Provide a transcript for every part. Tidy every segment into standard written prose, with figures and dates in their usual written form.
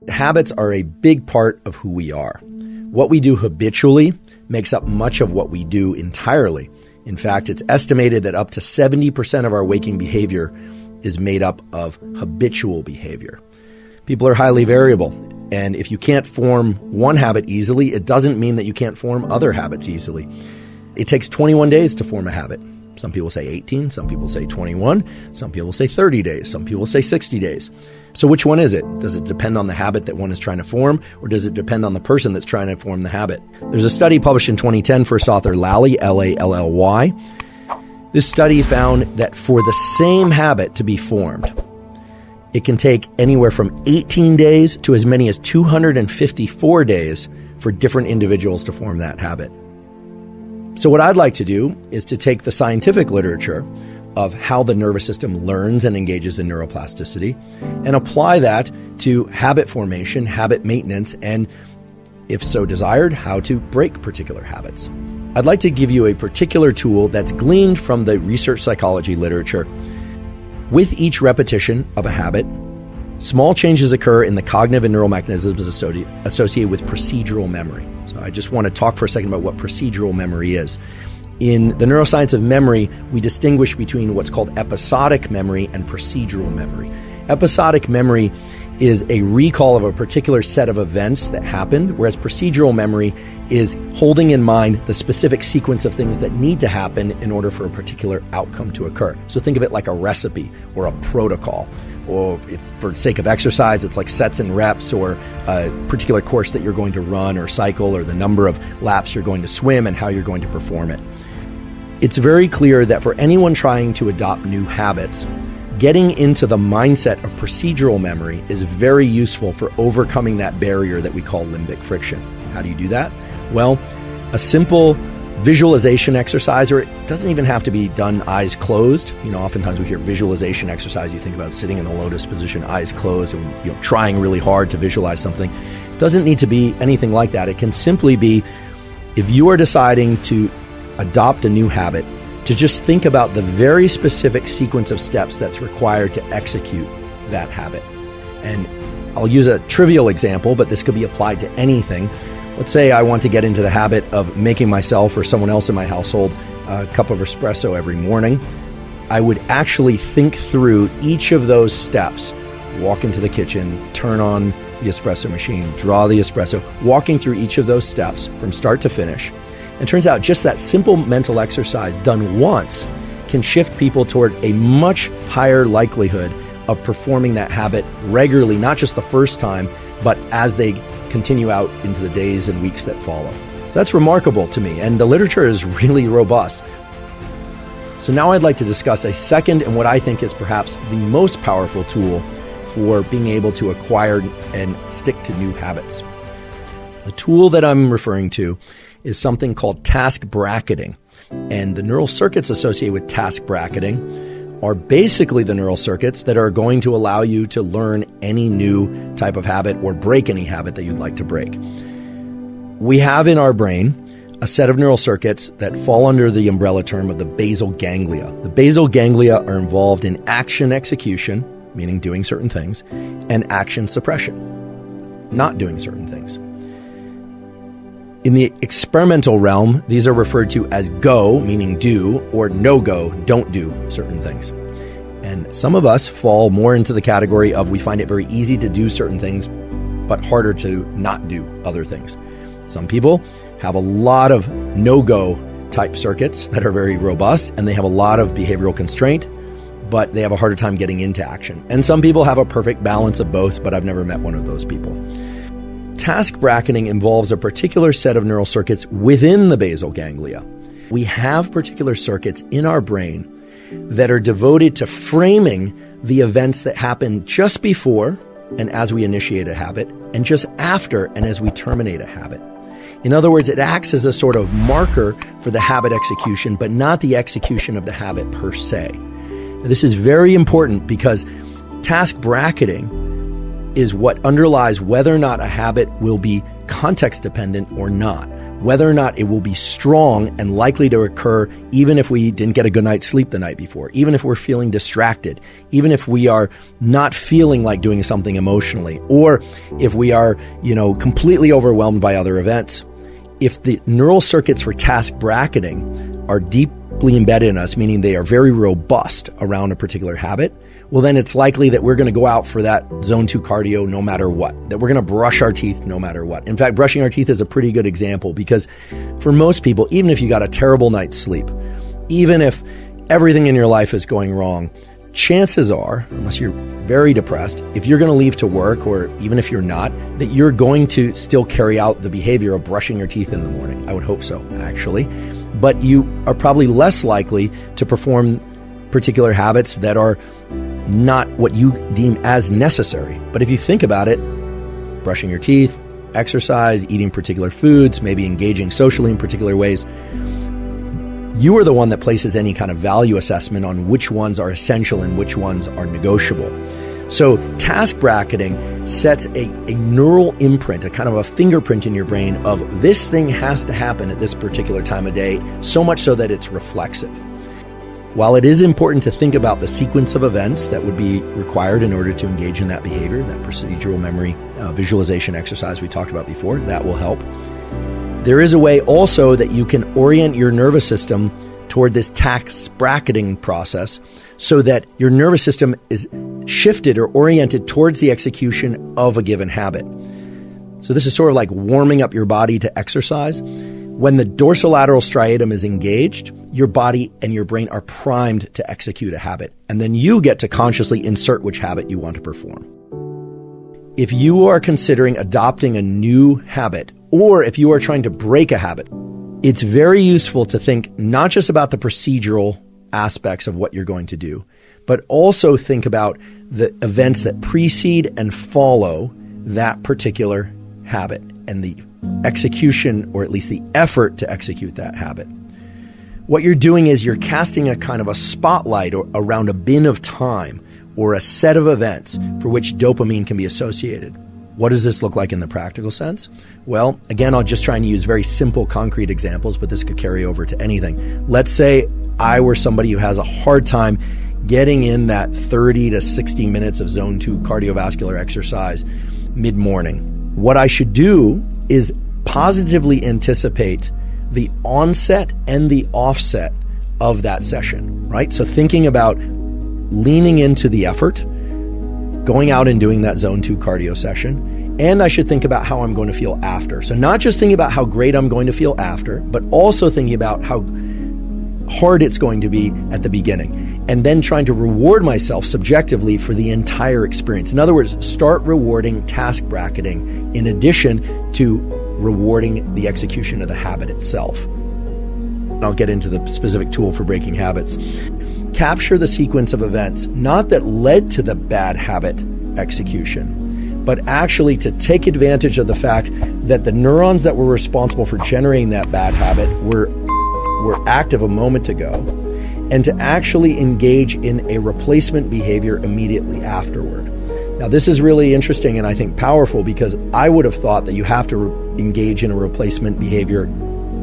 Habits are a big part of who we are. What we do habitually makes up much of what we do entirely. In fact, it's estimated that up to 70% of our waking behavior is made up of habitual behavior. People are highly variable, and if you can't form one habit easily, it doesn't mean that you can't form other habits easily. It takes 21 days to form a habit. Some people say 18, some people say 21, some people say 30 days, some people say 60 days. So which one is it? Does it depend on the habit that one is trying to form, or does it depend on the person that's trying to form the habit? There's a study published in 2010, first author Lally, L-A-L-L-Y. This study found that for the same habit to be formed, it can take anywhere from 18 days to as many as 254 days for different individuals to form that habit. So what I'd like to do is to take the scientific literature of how the nervous system learns and engages in neuroplasticity and apply that to habit formation, habit maintenance, and, if so desired, how to break particular habits. I'd like to give you a particular tool that's gleaned from the research psychology literature. With each repetition of a habit, small changes occur in the cognitive and neural mechanisms associated with procedural memory. So I just want to talk for a second about what procedural memory is. In the neuroscience of memory, we distinguish between what's called episodic memory and procedural memory. Episodic memory is a recall of a particular set of events that happened, whereas procedural memory is holding in mind the specific sequence of things that need to happen in order for a particular outcome to occur. So think of it like a recipe or a protocol. Or if for the sake of exercise, it's like sets and reps, or a particular course that you're going to run or cycle, or the number of laps you're going to swim and how you're going to perform it. It's very clear that for anyone trying to adopt new habits, getting into the mindset of procedural memory is very useful for overcoming that barrier that we call limbic friction. How do you do that? Well, a simple visualization exercise, or it doesn't even have to be done eyes closed. Oftentimes we hear visualization exercise, you think about sitting in the lotus position, eyes closed, and trying really hard to visualize something. It doesn't need to be anything like that. It can simply be, if you are deciding to adopt a new habit, to just think about the very specific sequence of steps that's required to execute that habit. And I'll use a trivial example, but this could be applied to anything. Let's say I want to get into the habit of making myself or someone else in my household a cup of espresso every morning. I would actually think through each of those steps, walk into the kitchen, turn on the espresso machine, draw the espresso, walking through each of those steps from start to finish. And it turns out just that simple mental exercise done once can shift people toward a much higher likelihood of performing that habit regularly, not just the first time, but as they continue out into the days and weeks that follow. So that's remarkable to me, and the literature is really robust. So now I'd like to discuss a second and what I think is perhaps the most powerful tool for being able to acquire and stick to new habits. The tool that I'm referring to is something called task bracketing. And the neural circuits associated with task bracketing are basically the neural circuits that are going to allow you to learn any new type of habit or break any habit that you'd like to break. We have in our brain a set of neural circuits that fall under the umbrella term of the basal ganglia. The basal ganglia are involved in action execution, meaning doing certain things, and action suppression, not doing certain things. In the experimental realm, these are referred to as go, meaning do, or no-go, don't do certain things. And some of us fall more into the category of we find it very easy to do certain things, but harder to not do other things. Some people have a lot of no-go type circuits that are very robust, and they have a lot of behavioral constraint, but they have a harder time getting into action. And some people have a perfect balance of both, but I've never met one of those people. Task bracketing involves a particular set of neural circuits within the basal ganglia. We have particular circuits in our brain that are devoted to framing the events that happen just before and as we initiate a habit, and just after and as we terminate a habit. In other words, it acts as a sort of marker for the habit execution, but not the execution of the habit per se. Now, this is very important because task bracketing is what underlies whether or not a habit will be context dependent or not. whether or not it will be strong and likely to occur even if we didn't get a good night's sleep the night before, even if we're feeling distracted, even if we are not feeling like doing something emotionally, or if we are, completely overwhelmed by other events. If the neural circuits for task bracketing are deeply embedded in us, meaning they are very robust around a particular habit, well, then it's likely that we're going to go out for that zone 2 cardio no matter what, that we're going to brush our teeth no matter what. In fact, brushing our teeth is a pretty good example because for most people, even if you got a terrible night's sleep, even if everything in your life is going wrong, chances are, unless you're very depressed, if you're going to leave to work, or even if you're not, that you're going to still carry out the behavior of brushing your teeth in the morning. I would hope so, actually. But you are probably less likely to perform particular habits that are not what you deem as necessary. But if you think about it, brushing your teeth, exercise, eating particular foods, maybe engaging socially in particular ways, you are the one that places any kind of value assessment on which ones are essential and which ones are negotiable. So task bracketing sets a neural imprint, a kind of a fingerprint in your brain of this thing has to happen at this particular time of day, so much so that it's reflexive. While it is important to think about the sequence of events that would be required in order to engage in that behavior, that procedural memory visualization exercise we talked about before, that will help. There is a way also that you can orient your nervous system toward this task bracketing process so that your nervous system is shifted or oriented towards the execution of a given habit. So this is sort of like warming up your body to exercise. When the dorsolateral striatum is engaged, your body and your brain are primed to execute a habit, and then you get to consciously insert which habit you want to perform. If you are considering adopting a new habit, or if you are trying to break a habit, it's very useful to think not just about the procedural aspects of what you're going to do, but also think about the events that precede and follow that particular habit and the execution, or at least the effort to execute that habit. What you're doing is you're casting a kind of a spotlight around a bin of time or a set of events for which dopamine can be associated. What does this look like in the practical sense? Well, again, I'll just try and use very simple, concrete examples, but this could carry over to anything. Let's say I were somebody who has a hard time getting in that 30 to 60 minutes of zone 2 cardiovascular exercise mid-morning. What I should do is positively anticipate the onset and the offset of that session, right? So thinking about leaning into the effort, going out and doing that zone 2 cardio session, and I should think about how I'm going to feel after. So not just thinking about how great I'm going to feel after, but also thinking about how hard it's going to be at the beginning, and then trying to reward myself subjectively for the entire experience. In other words, start rewarding task bracketing in addition to rewarding the execution of the habit itself. And I'll get into the specific tool for breaking habits. Capture the sequence of events, not that led to the bad habit execution, but actually to take advantage of the fact that the neurons that were responsible for generating that bad habit were active a moment ago, and to actually engage in a replacement behavior immediately afterward. Now, this is really interesting and I think powerful, because I would have thought that you have to engage in a replacement behavior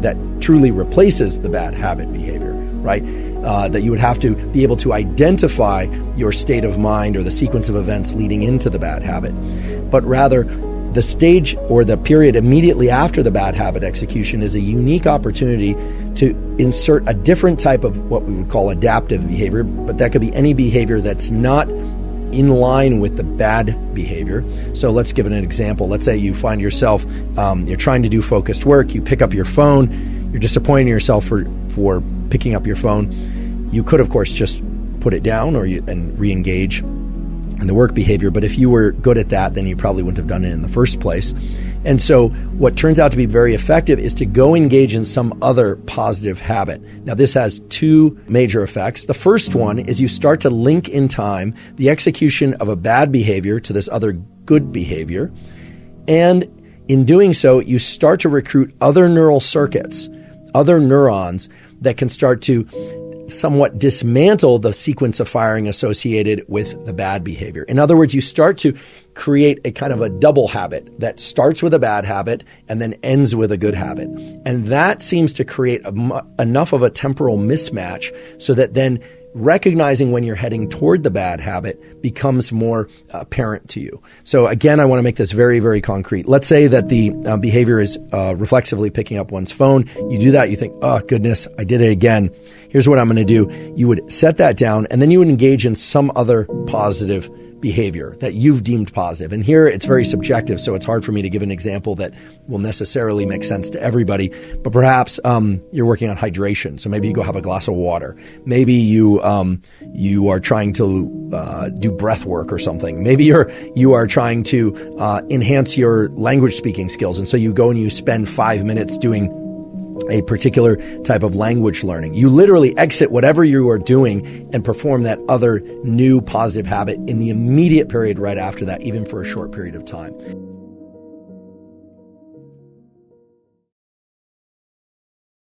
that truly replaces the bad habit behavior, right? That you would have to be able to identify your state of mind or the sequence of events leading into the bad habit, but rather the stage or the period immediately after the bad habit execution is a unique opportunity to insert a different type of what we would call adaptive behavior, but that could be any behavior that's not in line with the bad behavior. So let's give it an example. Let's say you find yourself, you're trying to do focused work, you pick up your phone, you're disappointing yourself for picking up your phone. You could, of course, just put it down and re-engage in the work behavior, but if you were good at that, then you probably wouldn't have done it in the first place. And so what turns out to be very effective is to go engage in some other positive habit. Now, this has two major effects. The first one is you start to link in time the execution of a bad behavior to this other good behavior. And in doing so, you start to recruit other neural circuits, other neurons that can start to somewhat dismantle the sequence of firing associated with the bad behavior. In other words, you start to create a kind of a double habit that starts with a bad habit and then ends with a good habit. And that seems to create enough of a temporal mismatch so that then recognizing when you're heading toward the bad habit becomes more apparent to you. So again, I want to make this very, very concrete. Let's say that the behavior is reflexively picking up one's phone. You do that, you think, oh goodness, I did it again. Here's what I'm going to do. You would set that down and then you would engage in some other positive behavior that you've deemed positive. And here it's very subjective, so it's hard for me to give an example that will necessarily make sense to everybody. But perhaps you're working on hydration, so maybe you go have a glass of water. Maybe you are trying to do breath work or something. Maybe you are trying to enhance your language speaking skills, and so you go and you spend 5 minutes doing a particular type of language learning. You literally exit whatever you are doing and perform that other new positive habit in the immediate period right after that, even for a short period of time.